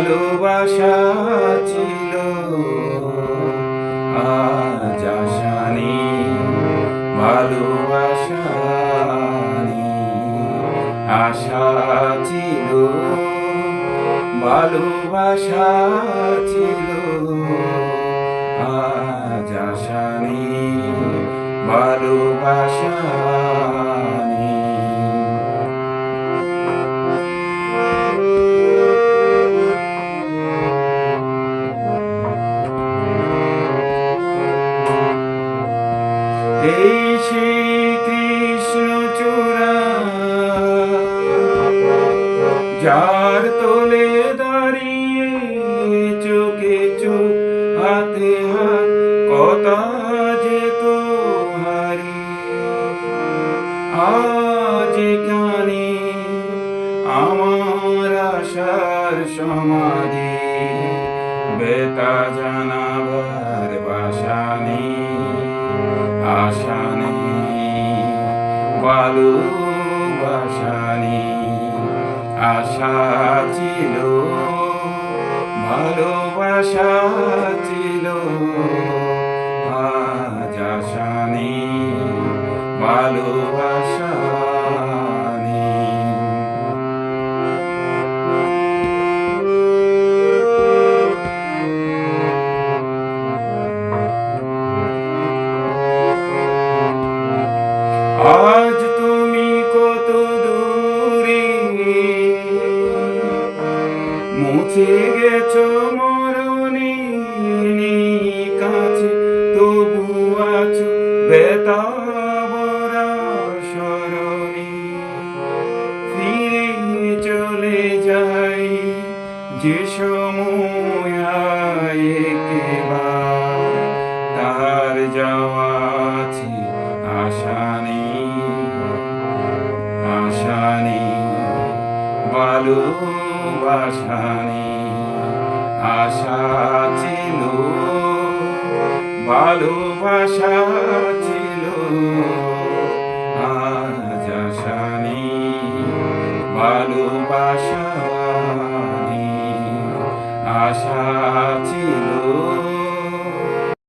ভালোবাসা ছিল আজ আশা নেই, ভালোবাসা নেই। আশা ছিল, ভালোবাসা ছিল আজ আশা নেই, ভালোবাসা নেই। এই শ্রীকৃষ্ণচূড়া যার তোলে দাঁড়িয়ে চোখে চোখ হাতে হাত কথা যেত হারি, আজ এখানে আমার আশার সমাধি, বেতা জানাবার বাসা নেই, আশা নেই, ভালোবাসা নেই। আশা ছিল, ভালোবাসা ছিল আজ আশা নেই, ভালোবাসা নেই। আজ তুমি কত দূরে মুছে গেছো মরণে, কাছে তবু আছো বেতা ভরা স্মরণে। ফিরে চলে যাই যে সময় একেবার, তার যাওয়া আছে আশা নেই, আশা নেই, ভালোবাসা নেই। আশা ছিল, ভালোবাসা ছিল আজ আশা নেই, ভালোবাসা নেই। আশা